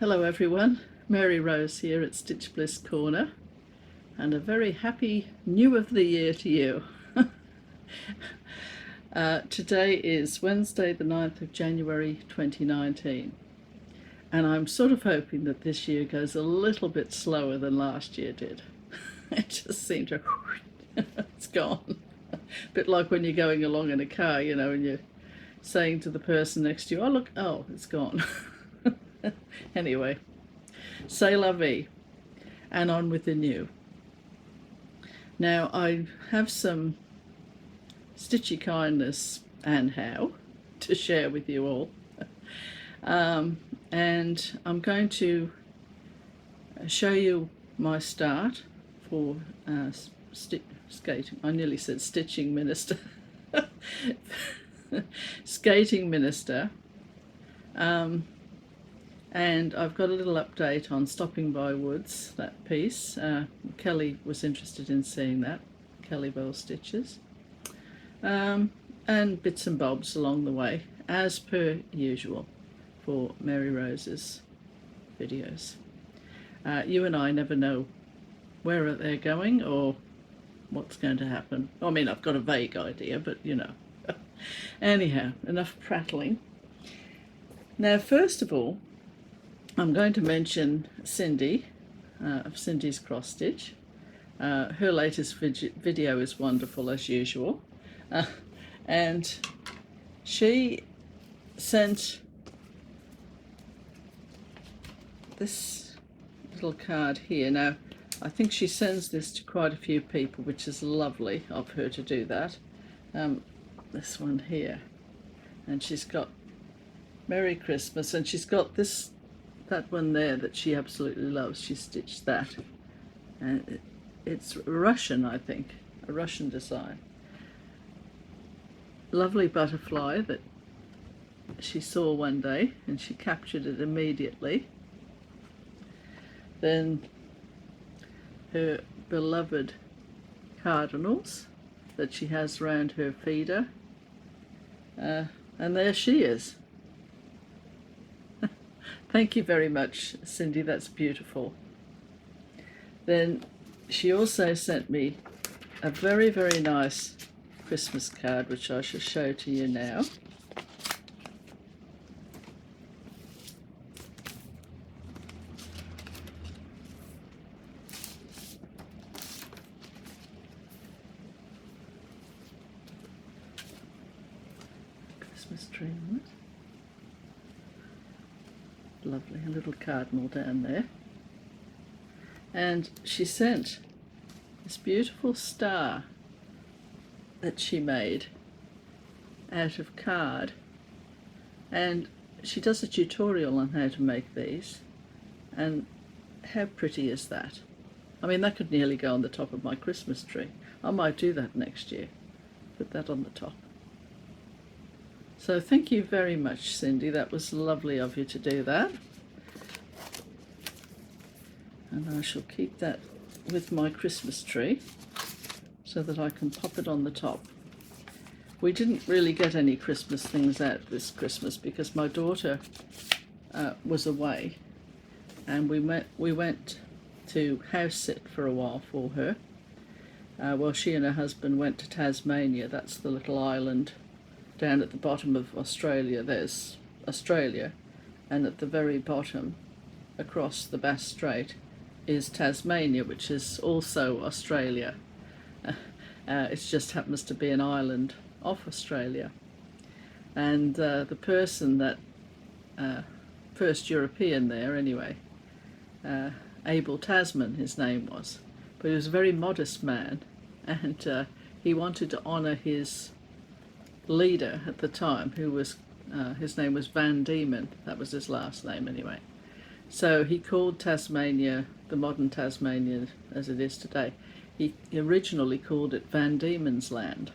Hello everyone, Mary Rose here at Stitch Bliss Corner, and a very happy new of the year to you. Today is Wednesday the 9th of January 2019, and I'm sort of hoping that this year goes a little bit slower than last year did. It just seemed to it's gone. A bit like when you're going along in a car, you know, and you're saying to the person next to you, oh look, oh, it's gone. Anyway, c'est la vie, and on with the new. Now I have some stitchy kindness and how to share with you all, and I'm going to show you my start for skating. I nearly said stitching minister. Skating minister. And I've got a little update on Stopping by Woods, that piece. Kelly was interested in seeing that, Kelly Bell Stitches. And bits and bobs along the way, as per usual for Mary Rose's videos. You and I never know where they're going or what's going to happen. I mean, I've got a vague idea, but you know. Anyhow, enough prattling. Now, first of all, I'm going to mention Cindy of Cindy's Cross Stitch. Her latest video is wonderful as usual, and she sent this little card here. Now I think she sends this to quite a few people, which is lovely of her to do that. This one here, and she's got Merry Christmas, and she's got that one there that she absolutely loves. She stitched that, and it's Russian, I think, a Russian design. Lovely butterfly that she saw one day and she captured it immediately. Then her beloved cardinals that she has round her feeder, and there she is. Thank you very much, Cindy, that's beautiful. Then she also sent me a very, very nice Christmas card, which I shall show to you now. Christmas tree on it. Lovely, a little cardinal down there. And she sent this beautiful star that she made out of card, and she does a tutorial on how to make these, and how pretty is that? I mean, that could nearly go on the top of my Christmas tree. I might do that next year, put that on the top. So thank you very much, Cindy. That was lovely of you to do that. And I shall keep that with my Christmas tree so that I can pop it on the top. We didn't really get any Christmas things out this Christmas because my daughter was away, and we went to house sit for a while for her. Well, she and her husband went to Tasmania. That's the little island down at the bottom of Australia. There's Australia, and at the very bottom, across the Bass Strait, is Tasmania, which is also Australia. It just happens to be an island off Australia. And the person that, first European there anyway, Abel Tasman his name was, but he was a very modest man, and he wanted to honour his leader at the time, who was his name was Van Diemen. That was his last name anyway. So he called Tasmania, the modern Tasmania as it is today, he originally called it Van Diemen's Land.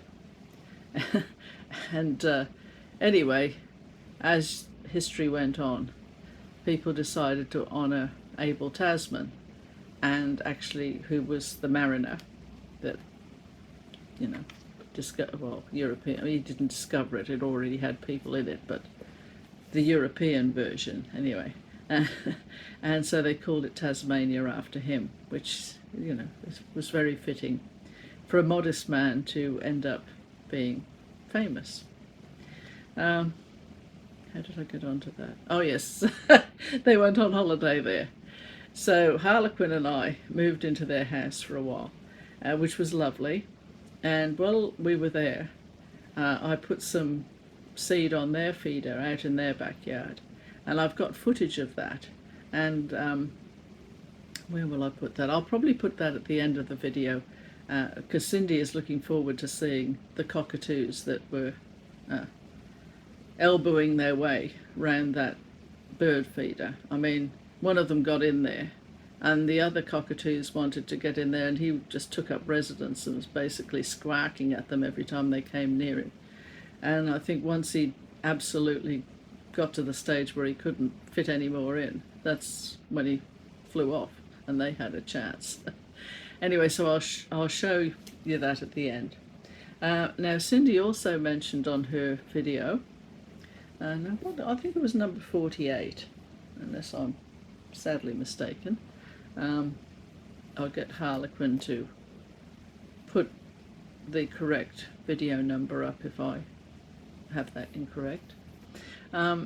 And anyway, as history went on, people decided to honour Abel Tasman, and actually who was the mariner that, you know, European, I mean, he didn't discover it, it already had people in it, but the European version anyway. And so they called it Tasmania after him, which, you know, was very fitting for a modest man to end up being famous. How did I get onto that? Oh yes, they went on holiday there. So Harlequin and I moved into their house for a while, which was lovely. And while we were there, I put some seed on their feeder out in their backyard. And I've got footage of that. And where will I put that? I'll probably put that at the end of the video, because Cindy is looking forward to seeing the cockatoos that were elbowing their way round that bird feeder. I mean, one of them got in there, and the other cockatoos wanted to get in there, and he just took up residence and was basically squawking at them every time they came near him. And I think once he absolutely got to the stage where he couldn't fit any more in, that's when he flew off and they had a chance. Anyway, so I'll show you that at the end. Now Cindy also mentioned on her video, and I think it was number 48, unless I'm sadly mistaken. I'll get Harlequin to put the correct video number up if I have that incorrect.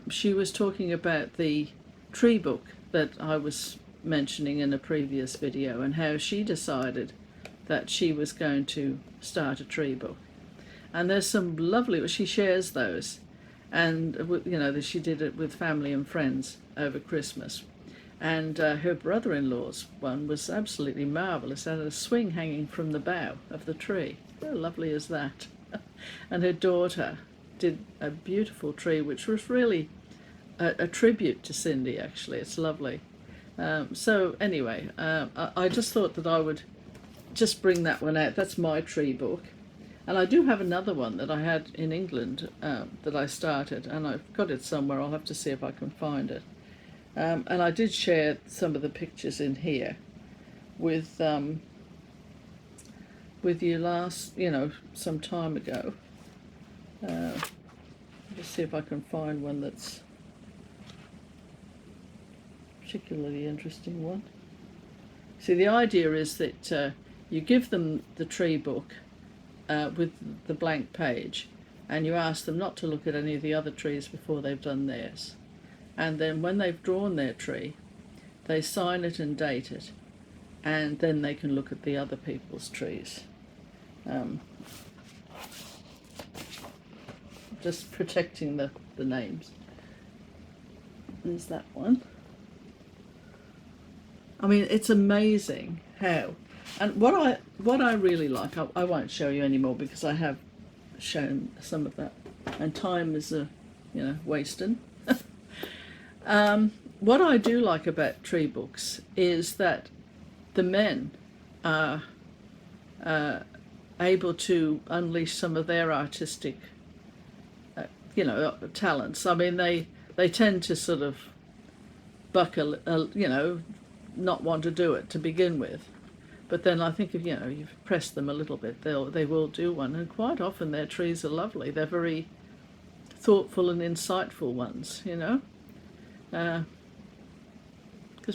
She was talking about the tree book that I was mentioning in a previous video, and how she decided that she was going to start a tree book. And there's some lovely, she shares those, and you know, that she did it with family and friends over Christmas. And her brother-in-law's one was absolutely marvellous. It had a swing hanging from the bough of the tree. How lovely is that? And her daughter did a beautiful tree, which was really a tribute to Cindy, actually. It's lovely. So anyway, I just thought that I would just bring that one out. That's my tree book. And I do have another one that I had in England that I started, and I've got it somewhere. I'll have to see if I can find it. And I did share some of the pictures in here with you last, you know, some time ago. Just see if I can find one that's particularly interesting one. See, the idea is that you give them the tree book with the blank page, and you ask them not to look at any of the other trees before they've done theirs. And then when they've drawn their tree, they sign it and date it, and then they can look at the other people's trees. Just protecting the names. There's that one. I mean, it's amazing how, and what I really like, I won't show you anymore because I have shown some of that, and time is wasting. What I do like about tree books is that the men are able to unleash some of their artistic talents. I mean, they tend to sort of buckle, not want to do it to begin with, but then I think if you've pressed them a little bit, they will do one. And quite often their trees are lovely. They're very thoughtful and insightful ones, because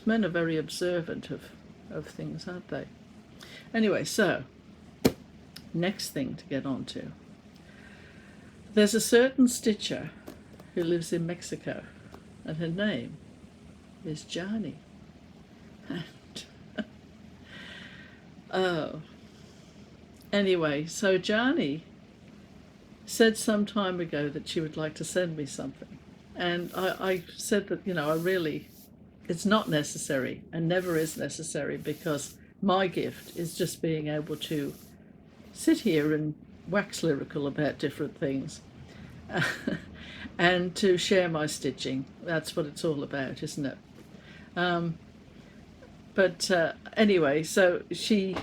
men are very observant of things, aren't they? Anyway, so next thing to get on to. There's a certain stitcher who lives in Mexico, and her name is Yany. Oh. Anyway, so Yany said some time ago that she would like to send me something. And I said that, it's not necessary and never is necessary, because my gift is just being able to sit here and wax lyrical about different things and to share my stitching. That's what it's all about, isn't it? But anyway, so she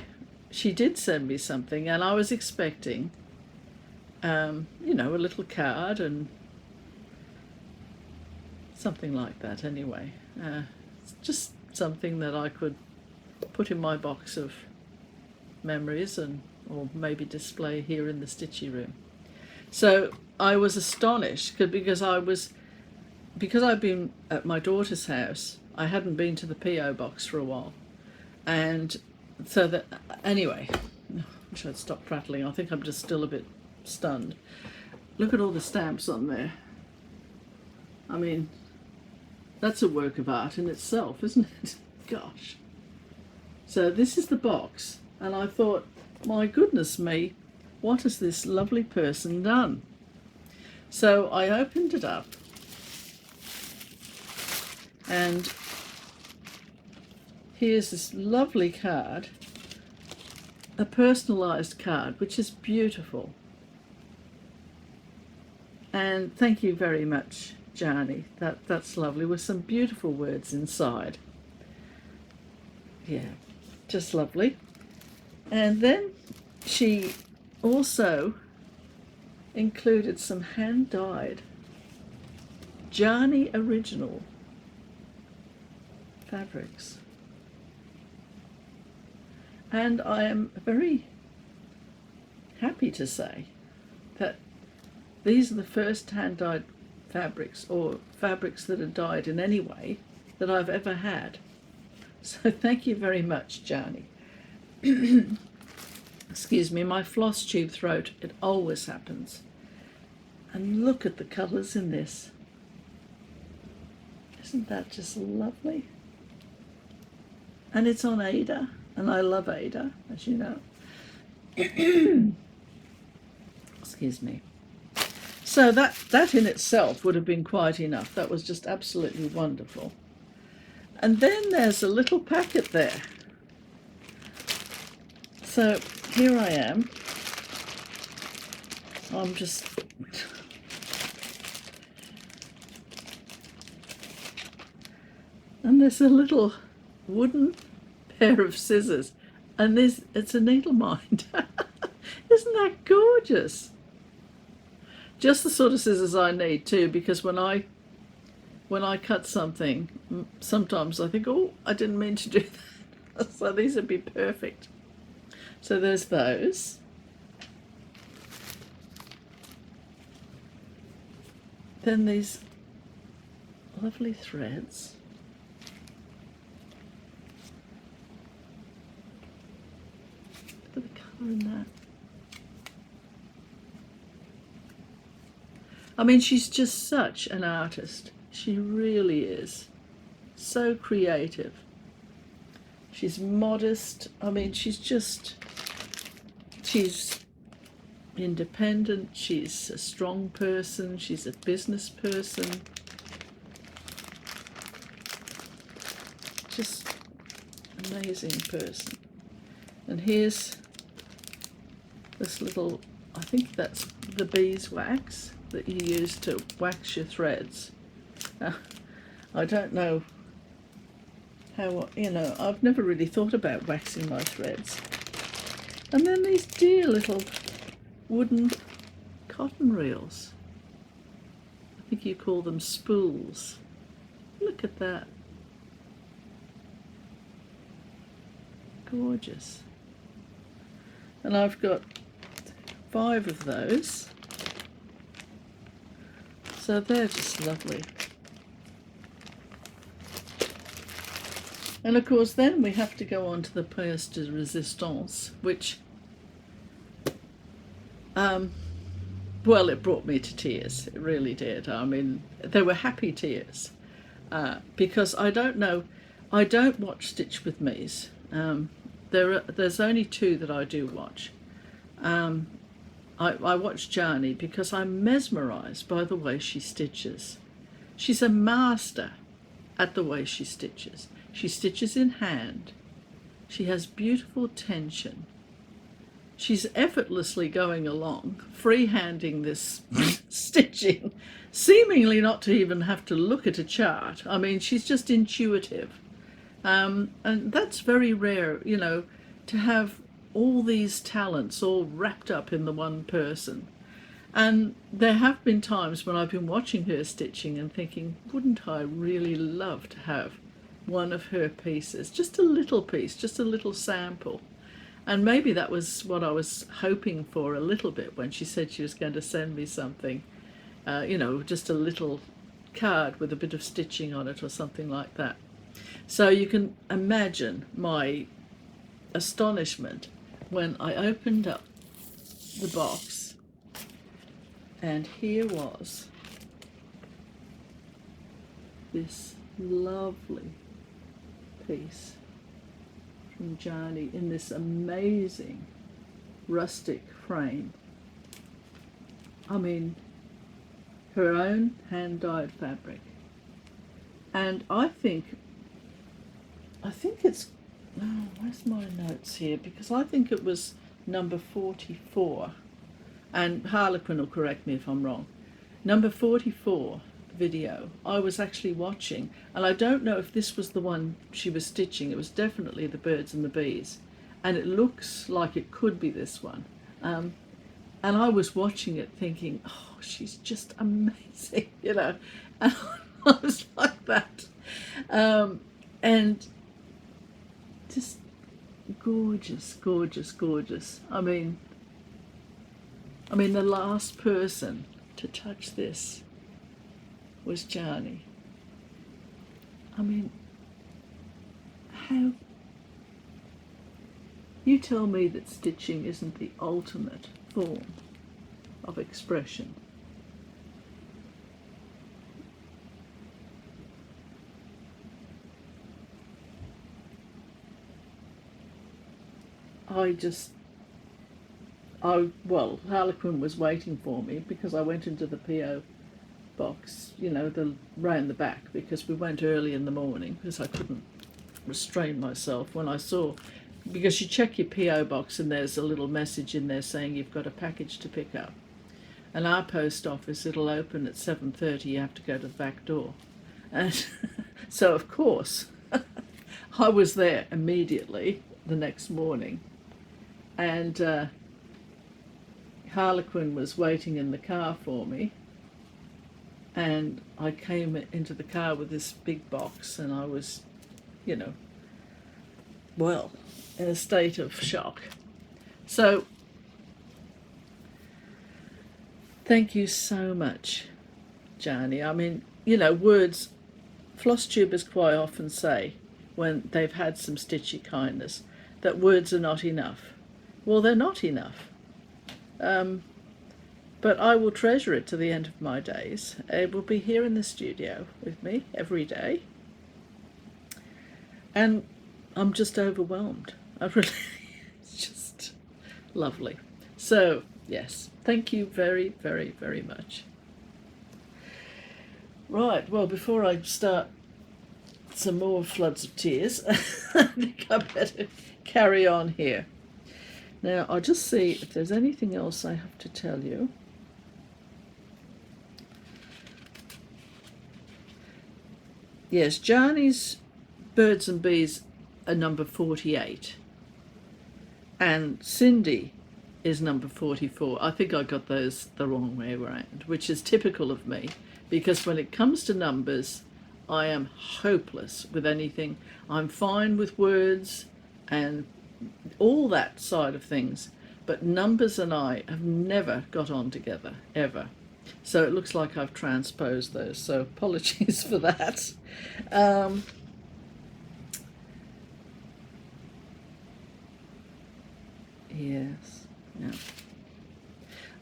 did send me something, and I was expecting, a little card and something like that. Anyway, it's just something that I could put in my box of memories or maybe display here in the Stitchy room. So I was astonished because I was because I've been at my daughter's house, I hadn't been to the P.O. box for a while. And so that, anyway, I wish I'd stop prattling. I think I'm just still a bit stunned. Look at all the stamps on there. I mean, that's a work of art in itself, isn't it? Gosh. So this is the box, and I thought, my goodness me, what has this lovely person done? So I opened it up, and here's this lovely card, a personalised card, which is beautiful. And thank you very much, Yany. That's lovely, with some beautiful words inside. Yeah, just lovely. And then she also included some hand-dyed Yany original fabrics. And I am very happy to say that these are the first hand-dyed fabrics, or fabrics that are dyed in any way, that I've ever had. So thank you very much, Yany. Excuse me, my Flosstube throat, it always happens. And look at the colours in this. Isn't that just lovely? And it's on Ada, and I love Ada, as you know. Excuse me. So that in itself would have been quite enough. That was just absolutely wonderful. And then there's a little packet there. So here I am. I'm just... And there's a little wooden pair of scissors. And it's a needle mind. Isn't that gorgeous? Just the sort of scissors I need too, because when I cut something, sometimes I think, oh, I didn't mean to do that. So these would be perfect. So there's those. Then these lovely threads. Look at the colour in that. I mean, she's just such an artist. She really is. So creative. She's modest. I mean, she's independent. She's a strong person. She's a business person. Just amazing person. And here's this little, I think that's the beeswax that you use to wax your threads. I don't know how, you know, I've never really thought about waxing my threads. And then these dear little wooden cotton reels. I think you call them spools. Look at that. Gorgeous. And I've got 5 of those. So they're just lovely. And of course then we have to go on to the pièce de résistance, which, well, it brought me to tears. It really did. I mean, they were happy tears. Because I don't know, I don't watch Stitch with Me's. There's only 2 that I do watch. I watch Yany because I'm mesmerised by the way she stitches. She's a master at the way she stitches. She stitches in hand. She has beautiful tension. She's effortlessly going along, freehanding this stitching, seemingly not to even have to look at a chart. I mean, she's just intuitive. And that's very rare, you know, to have all these talents all wrapped up in the one person. And there have been times when I've been watching her stitching and thinking, wouldn't I really love to have one of her pieces, just a little piece, just a little sample. And maybe that was what I was hoping for a little bit when she said she was going to send me something, you know, just a little card with a bit of stitching on it or something like that. So you can imagine my astonishment when I opened up the box and here was this lovely piece from Yany in this amazing rustic frame. I mean, her own hand-dyed fabric. And I think it's, oh, where's my notes here? Because I think it was number 44. And Harlequin will correct me if I'm wrong. Number 44 video I was actually watching, and I don't know if this was the one she was stitching. It was definitely the birds and the bees, and it looks like it could be this one. And I was watching it thinking, oh, she's just amazing, you know. And I was like that, and just gorgeous, gorgeous, gorgeous. I mean, the last person to touch this was Yany. I mean, how? You tell me that stitching isn't the ultimate form of expression. Well, Harlequin was waiting for me because I went into the PO box, you know, round the back, because we went early in the morning because I couldn't restrain myself when I saw, because you check your PO box and there's a little message in there saying you've got a package to pick up. And our post office, it'll open at 7:30, you have to go to the back door. And so, of course, I was there immediately the next morning. And Harlequin was waiting in the car for me. And I came into the car with this big box, and I was, you know, well, in a state of shock. So, thank you so much, Yany. I mean, you know, words, Flosstubers quite often say, when they've had some stitchy kindness, that words are not enough. Well, they're not enough. But I will treasure it to the end of my days. It will be here in the studio with me every day. And I'm just overwhelmed. It's just lovely. So, yes, thank you very, very, very much. Right, well, before I start some more floods of tears, I think I better carry on here. Now, I'll just see if there's anything else I have to tell you. Yes, Yany's birds and bees are number 48. And Cindy is number 44. I think I got those the wrong way around, which is typical of me, because when it comes to numbers, I am hopeless with anything. I'm fine with words and all that side of things, but numbers and I have never got on together, ever. So it looks like I've transposed those, so apologies for that. Yes, yeah.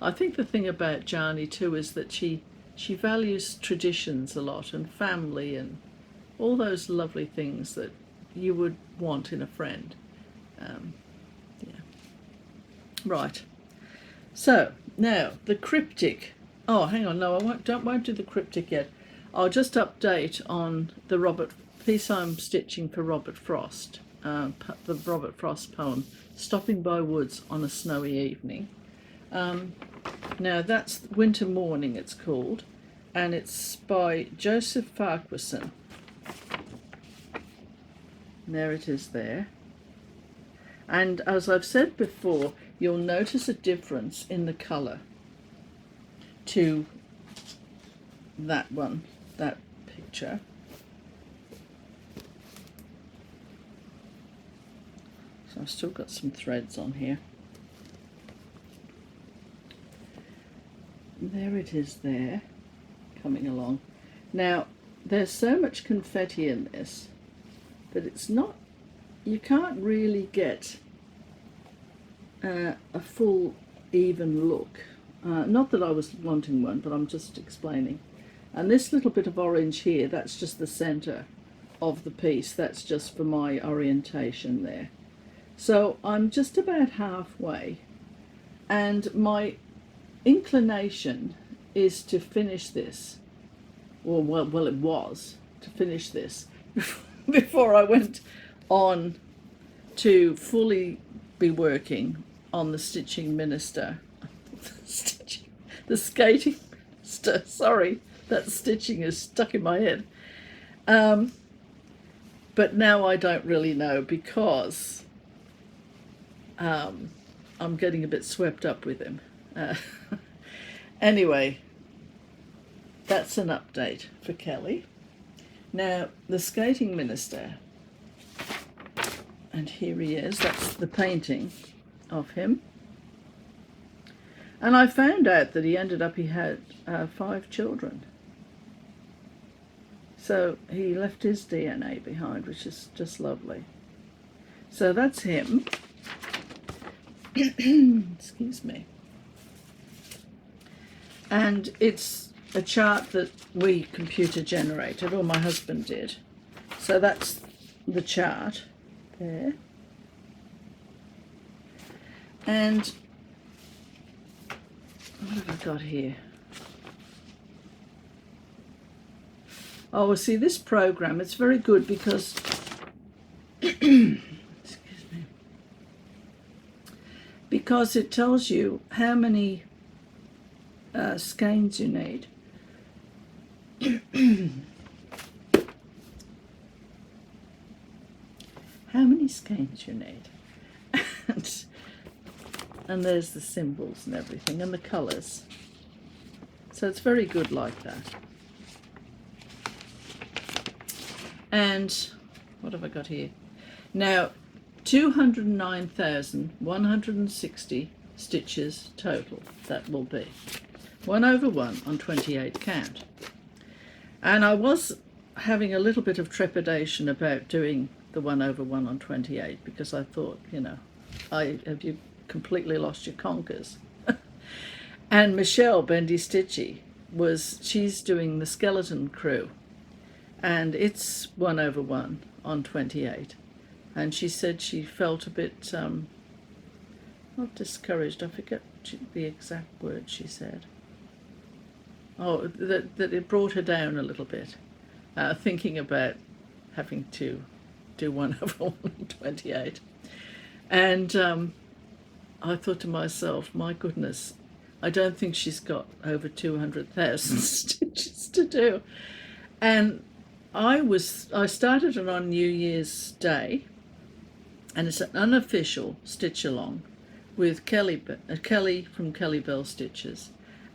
I think the thing about Yany too is that she values traditions a lot, and family, and all those lovely things that you would want in a friend. Yeah. Right. So now the cryptic. Oh, hang on. No, I won't do the cryptic yet. I'll just update on the piece I'm stitching for Robert Frost. The Robert Frost poem, "Stopping by Woods on a Snowy Evening." Now that's Winter Morning, it's called, and it's by Joseph Farquharson. And there it is there. And as I've said before, you'll notice a difference in the colour to that one, that picture. So I've still got some threads on here. There it is there, coming along. Now, there's so much confetti in this that it's not, you can't really get a full even look. Not that I was wanting one, but I'm just explaining. And this little bit of orange here, that's just the center of the piece. That's just for my orientation there. So I'm just about halfway, and my inclination is to finish this, or well it was to finish this before I went on to fully be working on the stitching minister. The skating minister, sorry, that stitching is stuck in my head. But now I don't really know, because I'm getting a bit swept up with him. Anyway, that's an update for Kelly. Now, the skating minister, and here he is, that's the painting of him. And I found out that he had 5 children. So he left his DNA behind, which is just lovely. So that's him. Excuse me. And it's a chart that we computer generated, or my husband did. So that's the chart there. And what have I got here? Oh, well, see, this program, it's very good because excuse me, because it tells you how many skeins you need. How many skeins you need. And there's the symbols and everything, and the colours. So it's very good like that. And what have I got here? Now, 209,160 stitches total that will be. 1/1 on 28 count. And I was having a little bit of trepidation about doing the 1/1 on 28, because I thought, you know, have you completely lost your conkers? And Michelle, Bendy Stitchy, she's doing the skeleton crew, and it's 1/1 on 28. And she said she felt a bit, not discouraged, I forget the exact word she said. Oh, that it brought her down a little bit, thinking about having to do 1/1 on 28. And I thought to myself, my goodness, I don't think she's got over 200,000 stitches to do. And I started it on New Year's Day, and it's an unofficial stitch along with Kelly from Kelly Bell Stitches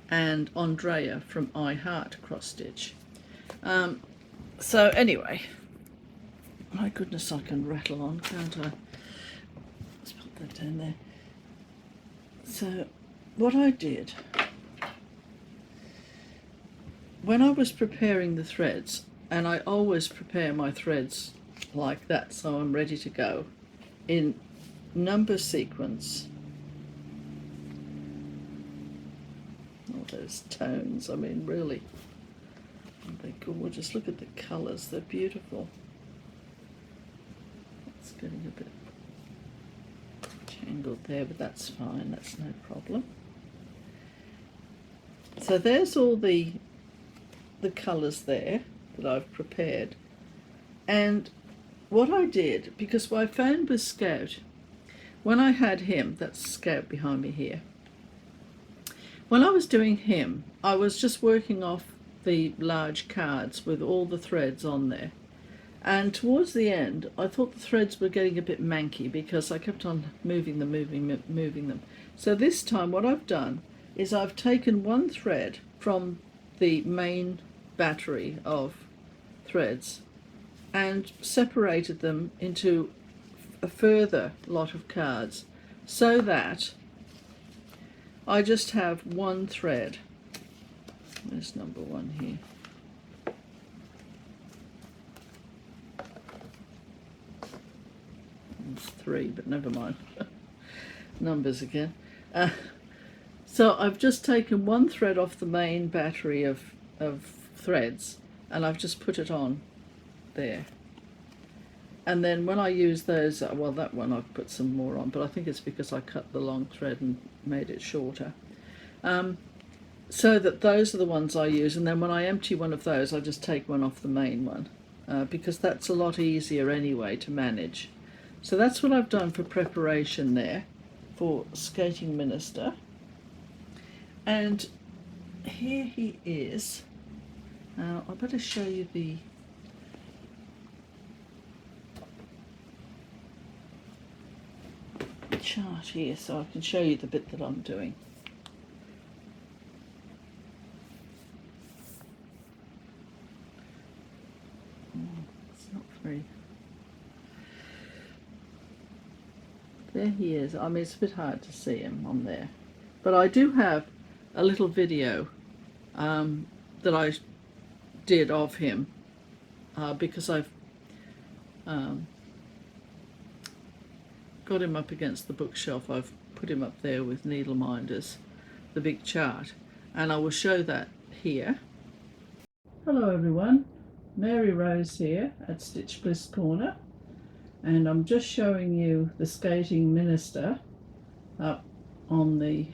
and Andrea from iHeartCrossStitch. So anyway, my goodness, I can rattle on, can't I? Let's put that down there. So what I did, when I was preparing the threads, and I always prepare my threads like that, so I'm ready to go in number sequence. Oh, those tones, I mean, really, they're gorgeous. Look at the colours, they're beautiful. It's getting a bit tangled there, but that's fine, that's no problem. So there's all the colours there that I've prepared. And what I did, because what I found with Scout, when I had him, that's Scout behind me here, when I was doing him, I was just working off the large cards with all the threads on there. And towards the end, I thought the threads were getting a bit manky because I kept on moving them. So this time what I've done is I've taken one thread from the main battery of threads and separated them into a further lot of cards, so that I just have one thread. There's number 1 here. 3, but never mind. Numbers again. So I've just taken one thread off the main battery of threads, and I've just put it on there. And then when I use those, well, that one I've put some more on, but I think it's because I cut the long thread and made it shorter. So that those are the ones I use, and then when I empty one of those, I just take one off the main one, because that's a lot easier anyway to manage. So that's what I've done for preparation there for Skating Minister. And here he is. Now I better show you the chart here so I can show you the bit that I'm doing. It's not very... There he is. I mean, it's a bit hard to see him on there, but I do have a little video that I did of him because I've got him up against the bookshelf. I've put him up there with needle minders, the big chart, and I will show that here. Hello everyone, Mary Rose here at Stitch Bliss Corner, and I'm just showing you the Skating Minister up on the,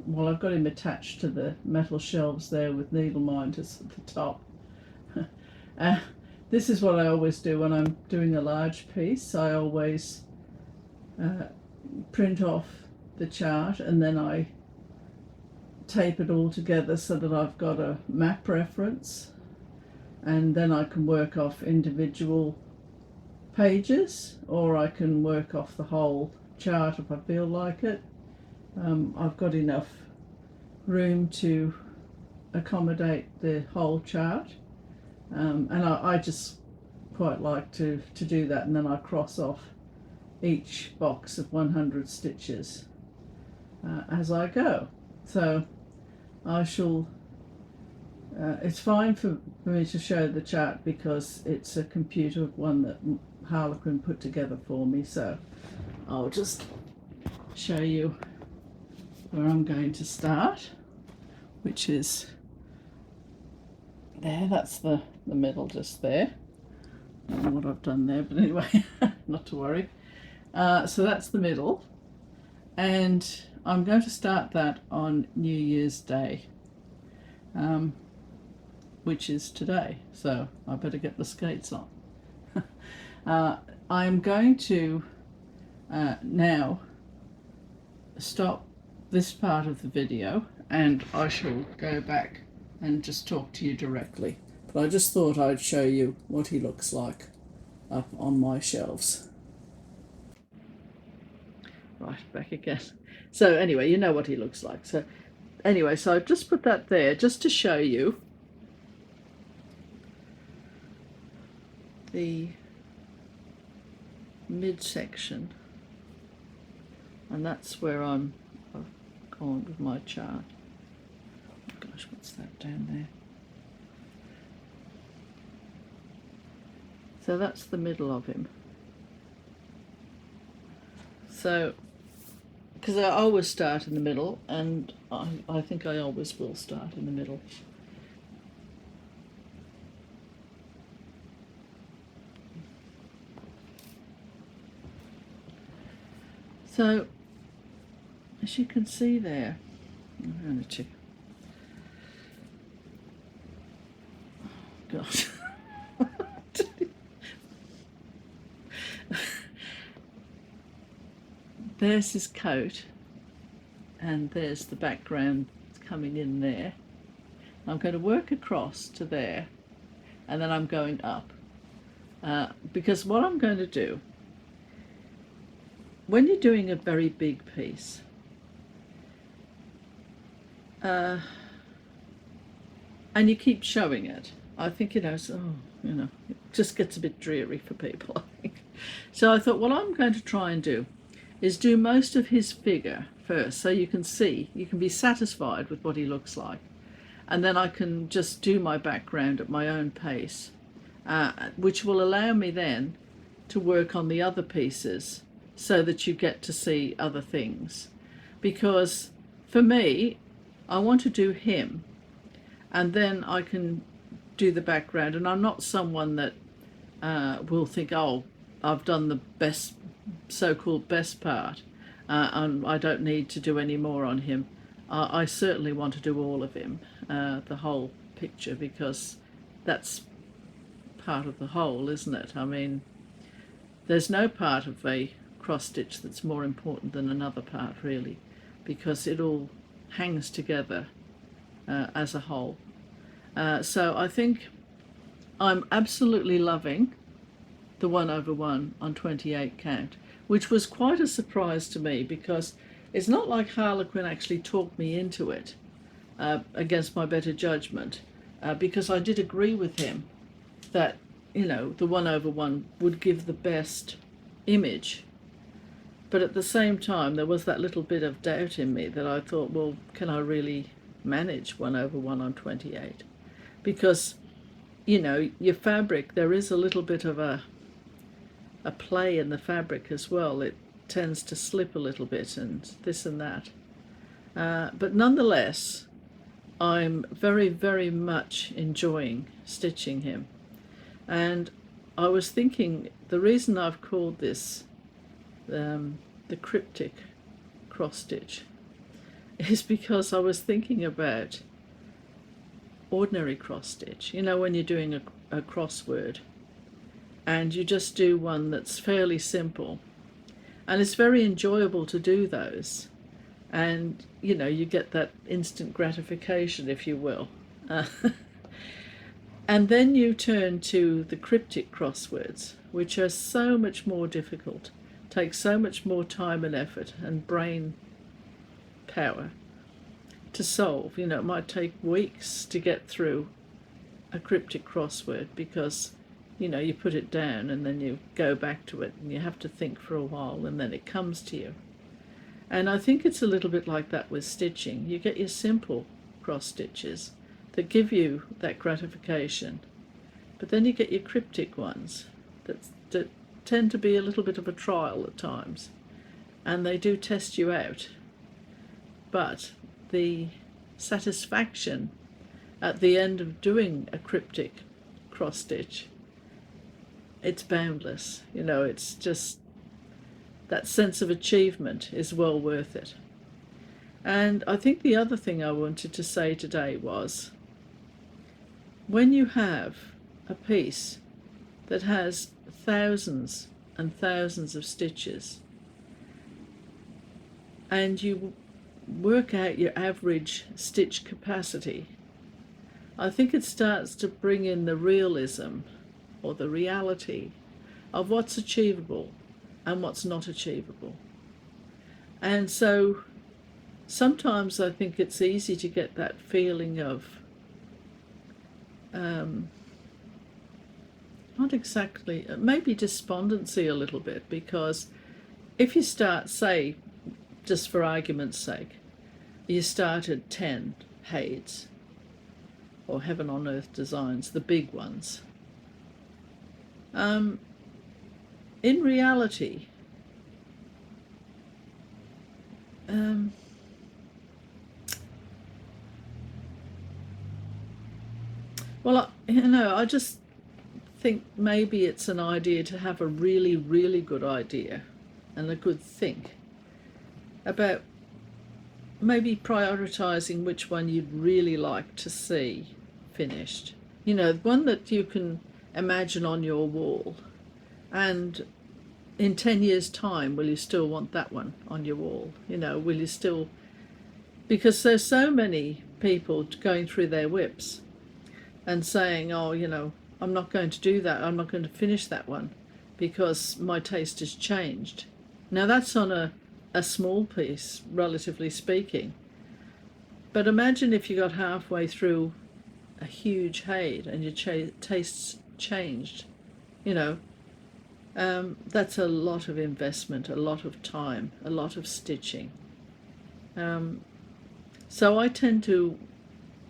well, I've got him attached to the metal shelves there with needle minders at the top. This is what I always do when I'm doing a large piece. I always print off the chart and then I tape it all together so that I've got a map reference, and then I can work off individual pages, or I can work off the whole chart if I feel like it. I've got enough room to accommodate the whole chart, and I just quite like to do that, and then I cross off each box of 100 stitches as I go. So I shall, it's fine for me to show the chart because it's a computer one that Harlequin put together for me, so I'll just show you where I'm going to start, which is there. That's the middle just there. I don't know what I've done there, but anyway, not to worry. So that's the middle, and I'm going to start that on New Year's Day, which is today, so I better get the skates on. I'm going to now stop this part of the video, and I shall go back and just talk to you directly. But I just thought I'd show you what he looks like up on my shelves. Right, back again. So anyway, you know what he looks like. So anyway, so I've just put that there just to show you the midsection, and that's where I've gone with my chart. Oh gosh, what's that down there? So that's the middle of him. So, because I always start in the middle, and I think I always will start in the middle. So, as you can see there, I'm going to check. Gosh. There's his coat, and there's the background coming in there. I'm going to work across to there, and then I'm going up, because what I'm going to do, when you're doing a very big piece, and you keep showing it, I think, you know, so, you know, it just gets a bit dreary for people, I think. So I thought, what I'm going to try and do is do most of his figure first, so you can see, you can be satisfied with what he looks like, and then I can just do my background at my own pace, which will allow me then to work on the other pieces so that you get to see other things. Because for me, I want to do him, and then I can do the background. And I'm not someone that will think, oh, I've done the best, so-called best part, and I don't need to do any more on him. I certainly want to do all of him, the whole picture, because that's part of the whole, isn't it? I mean, there's no part of a cross stitch that's more important than another part, really, because it all hangs together as a whole. So I think I'm absolutely loving the 1/1 on 28 count, which was quite a surprise to me, because it's not like Harlequin actually talked me into it against my better judgment, because I did agree with him that, you know, the 1/1 would give the best image. But at the same time, there was that little bit of doubt in me that I thought, well, can I really manage 1/1 on 28? Because, you know, your fabric, there is a little bit of a play in the fabric as well. It tends to slip a little bit and this and that. But nonetheless, I'm very, very much enjoying stitching him. And I was thinking, the reason I've called this the Cryptic cross stitch is because I was thinking about ordinary cross stitch. You know, when you're doing a crossword and you just do one that's fairly simple, and it's very enjoyable to do those, and you know, you get that instant gratification, if you will. And then you turn to the cryptic crosswords, which are so much more difficult, take so much more time and effort and brain power to solve. You know, it might take weeks to get through a cryptic crossword, because, you know, you put it down and then you go back to it and you have to think for a while and then it comes to you. And I think it's a little bit like that with stitching. You get your simple cross stitches that give you that gratification, but then you get your cryptic ones that tend to be a little bit of a trial at times, and they do test you out. But the satisfaction at the end of doing a cryptic cross stitch, it's boundless. You know, it's just that sense of achievement is well worth it. And I think the other thing I wanted to say today was, when you have a piece that has thousands and thousands of stitches, and you work out your average stitch capacity, I think it starts to bring in the realism or the reality of what's achievable and what's not achievable. And so sometimes I think it's easy to get that feeling of not exactly, maybe despondency a little bit, because if you start, say, just for argument's sake, you started 10 Hades or Heaven on Earth designs, the big ones. In reality, well, you know, I just think maybe it's an idea to have a really, really good idea and a good think about maybe prioritizing which one you'd really like to see finished. You know, one that you can imagine on your wall, and in 10 years' time, will you still want that one on your wall? You know, will you still, because there's so many people going through their whips and saying, oh, you know, I'm not going to do that, I'm not going to finish that one because my taste has changed. Now that's on a small piece, relatively speaking. But imagine if you got halfway through a huge Hade and your tastes changed. You know, that's a lot of investment, a lot of time, a lot of stitching. So I tend to,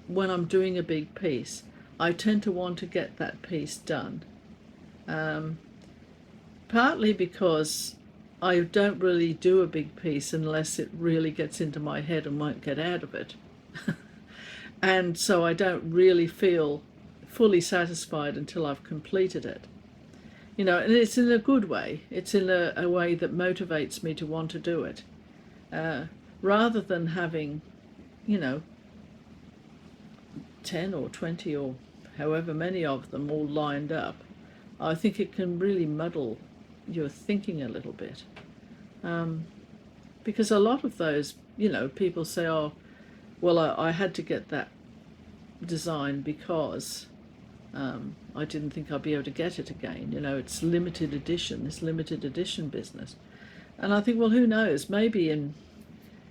when I'm doing a big piece, I tend to want to get that piece done. Partly because I don't really do a big piece unless it really gets into my head and won't get out of it. And so I don't really feel fully satisfied until I've completed it. You know, and it's in a good way. It's in a way that motivates me to want to do it. Rather than having, you know, 10 or 20 or however many of them all lined up, I think it can really muddle your thinking a little bit. Because a lot of those, you know, people say, oh, well, I had to get that design because I didn't think I'd be able to get it again. You know, it's limited edition, this limited edition business. And I think, well, who knows? Maybe in,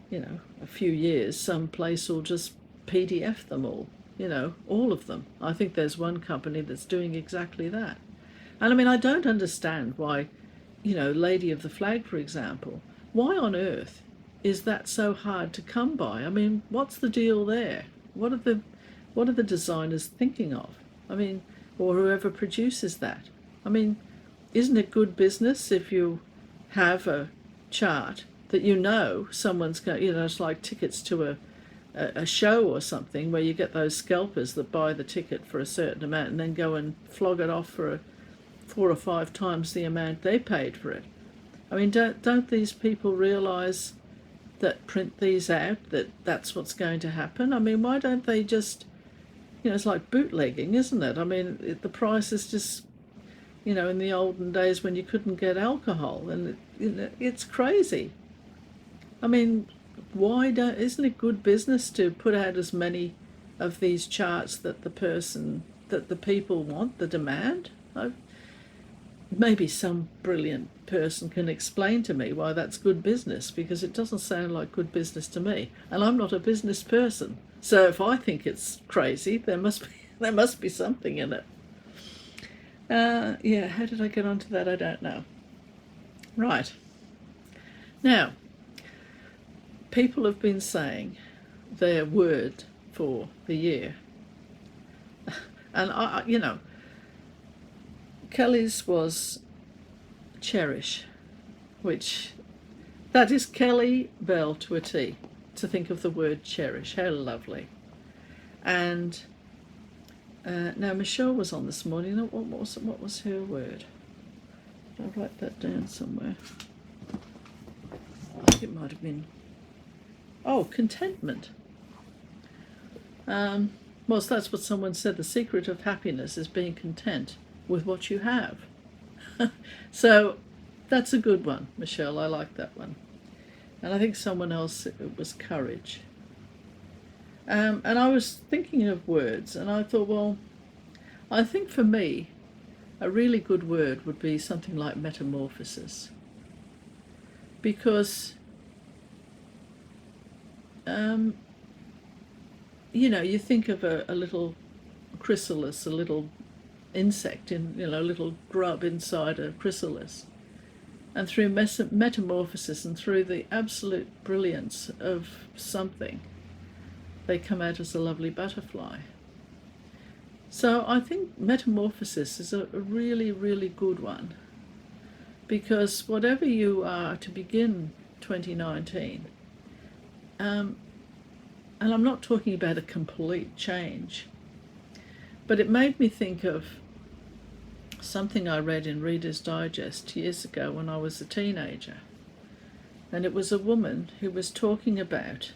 you know, a few years, some place will just PDF them all, you know, all of them. I think there's one company that's doing exactly that. And I mean, I don't understand why, you know, Lady of the Flag, for example, why on earth is that so hard to come by? I mean, what's the deal there? What are the designers thinking of? I mean, or whoever produces that. I mean, isn't it good business if you have a chart that you know someone's going, you know, it's like tickets to a show or something where you get those scalpers that buy the ticket for a certain amount and then go and flog it off for 4 or 5 times the amount they paid for it. I mean, don't these people realise that print these out, that's what's going to happen? I mean, why don't they just, you know, it's like bootlegging, isn't it? I mean, the price is just, you know, in the olden days when you couldn't get alcohol, and you know, it's crazy. I mean, isn't it good business to put out as many of these charts that the people want, the demand? Maybe some brilliant person can explain to me why that's good business, because it doesn't sound like good business to me, and I'm not a business person. So if I think it's crazy, there must be something in it. Yeah, how did I get onto that? I don't know. Right. Now, people have been saying their word for the year. And you know, Kelly's was cherish, which that is Kelly Bell to a T, to think of the word cherish. How lovely. And now Michelle was on this morning. What was her word? Did I write that down somewhere? I think it might have been, oh, contentment. Well, that's what someone said. The secret of happiness is being content with what you have. So that's a good one, Michelle. I like that one. And I think someone else, it was courage. And I was thinking of words, and I thought, well, I think for me, a really good word would be something like metamorphosis. Because, you know, you think of a little chrysalis, a little insect, a little grub inside a chrysalis. And through metamorphosis and through the absolute brilliance of something, they come out as a lovely butterfly. So I think metamorphosis is a really, really good one, because whatever you are to begin 2019, and I'm not talking about a complete change, but it made me think of something I read in Reader's Digest years ago when I was a teenager. And it was a woman who was talking about,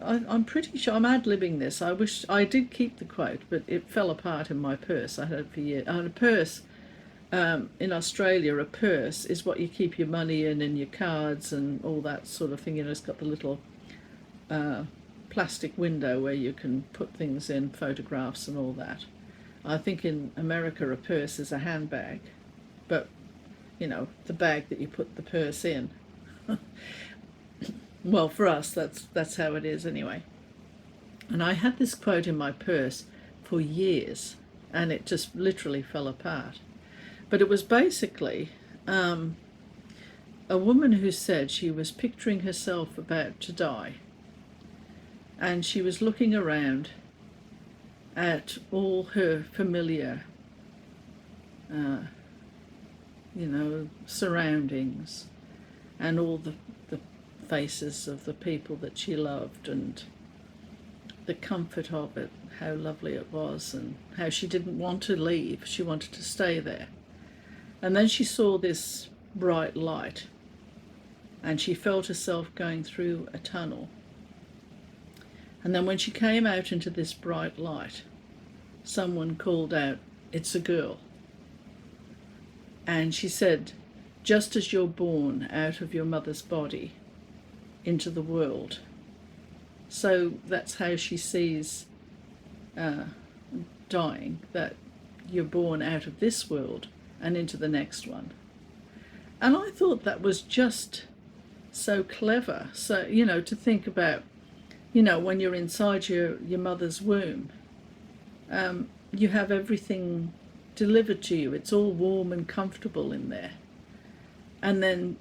I'm pretty sure, I'm ad-libbing this, I wish I did keep the quote, but it fell apart in my purse. I had it for years. I had a purse, in Australia, a purse is what you keep your money in and your cards and all that sort of thing. You know, it's got the little plastic window where you can put things in, photographs and all that. I think in America a purse is a handbag, but, you know, the bag that you put the purse in. Well, for us, that's how it is anyway. And I had this quote in my purse for years, and it just literally fell apart. But it was basically a woman who said she was picturing herself about to die, and she was looking around at all her familiar, you know, surroundings, and all the faces of the people that she loved, and the comfort of it, how lovely it was, and how she didn't want to leave, she wanted to stay there. And then she saw this bright light, and she felt herself going through a tunnel. And then when she came out into this bright light, someone called out, "It's a girl." And she said, just as you're born out of your mother's body into the world, so that's how she sees dying, that you're born out of this world and into the next one. And I thought that was just so clever. So, you know, to think about, you know, when you're inside your mother's womb, you have everything delivered to you. It's all warm and comfortable in there. And then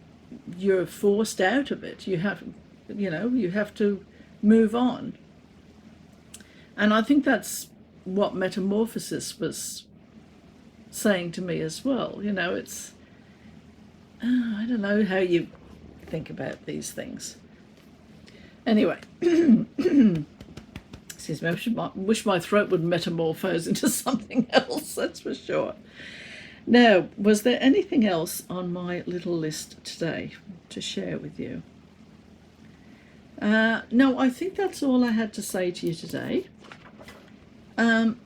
you're forced out of it. You have, you know, you have to move on. And I think that's what Metamorphosis was saying to me as well. You know, it's, I don't know how you think about these things. Anyway, excuse me, I wish my throat would metamorphose into something else, that's for sure. Now, was there anything else on my little list today to share with you? No, I think that's all I had to say to you today. I'd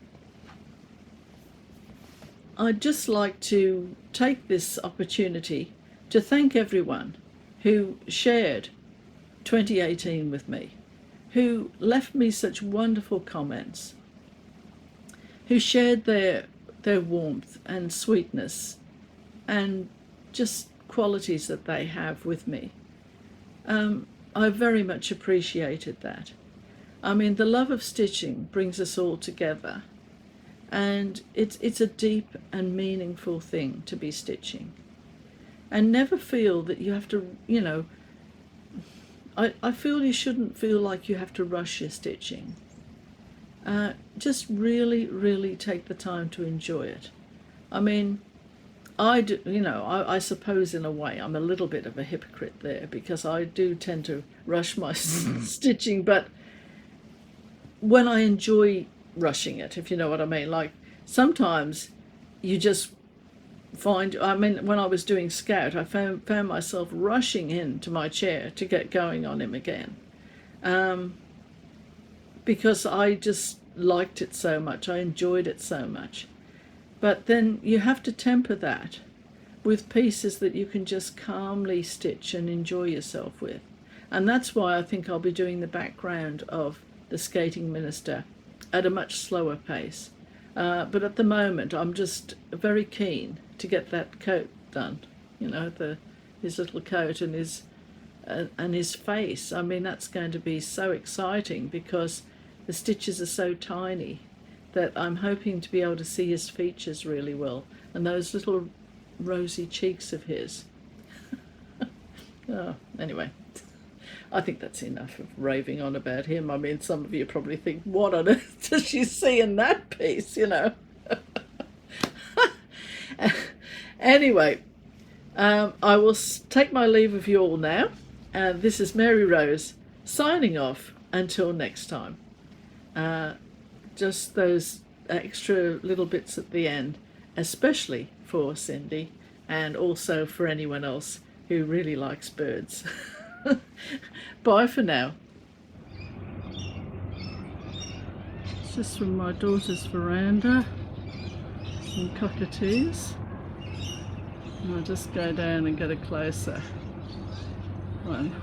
just like to take this opportunity to thank everyone who shared 2018 with me, who left me such wonderful comments, who shared their warmth and sweetness and just qualities that they have with me. I very much appreciated that. I mean, the love of stitching brings us all together, and it's a deep and meaningful thing to be stitching. And never feel that you have to, you know, I feel you shouldn't feel like you have to rush your stitching. Just really, really take the time to enjoy it. I mean, I do, you know, I suppose in a way I'm a little bit of a hypocrite there, because I do tend to rush my stitching, but when I enjoy rushing it, if you know what I mean, like sometimes you just find, I mean, when I was doing Scout, I found myself rushing into my chair to get going on him again, because I just liked it so much, I enjoyed it so much. But then you have to temper that with pieces that you can just calmly stitch and enjoy yourself with. And that's why I think I'll be doing the background of the Skating Minister at a much slower pace. But at the moment, I'm just very keen to get that coat done. You know, his little coat and his face. I mean, that's going to be so exciting because the stitches are so tiny that I'm hoping to be able to see his features really well, and those little rosy cheeks of his. Oh, anyway, I think that's enough of raving on about him. I mean, some of you probably think, what on earth does she see in that piece, you know? Anyway, I will take my leave of you all now. This is Mary Rose signing off until next time. Just those extra little bits at the end, especially for Cindy and also for anyone else who really likes birds. Bye for now. It's just from my daughter's veranda, some cockatoos. And I'll just go down and get a closer one.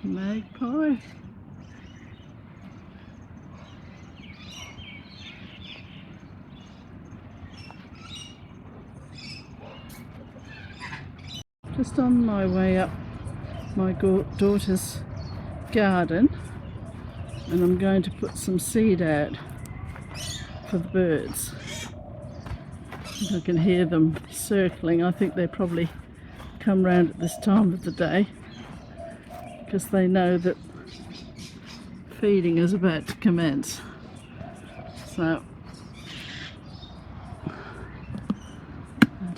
Magpie. Just on my way up my daughter's garden, and I'm going to put some seed out for the birds. I can hear them circling. I think they probably come round at this time of the day, because they know that feeding is about to commence. So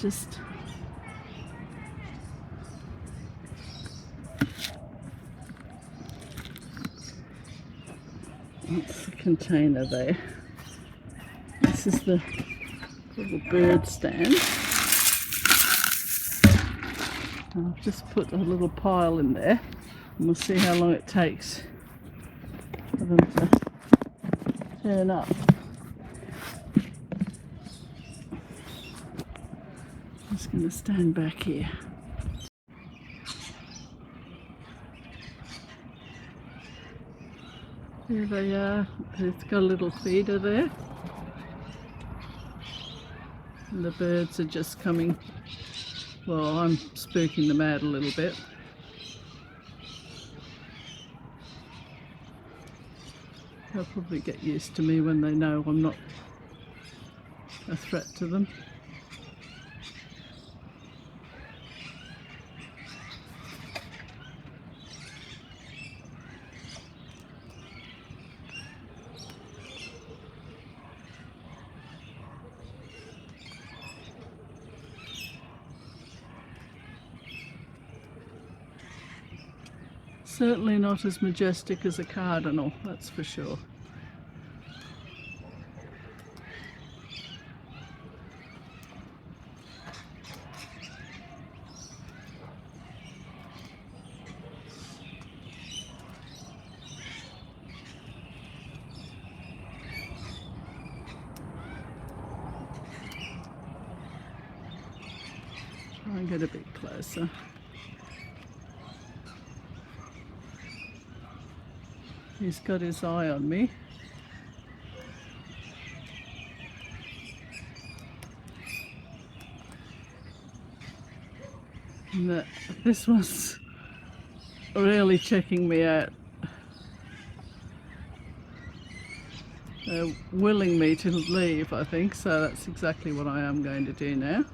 just that's the container there. This is the little bird stand. And I've just put a little pile in there, and we'll see how long it takes for them to turn up. I'm just going to stand back here. There they are. It's got a little feeder there. And the birds are just coming. Well, I'm spooking them out a little bit. They'll probably get used to me when they know I'm not a threat to them. Certainly not as majestic as a cardinal, that's for sure. Try and get a bit closer. He's got his eye on me. And this one's really checking me out. They're willing me to leave, I think, so that's exactly what I am going to do now.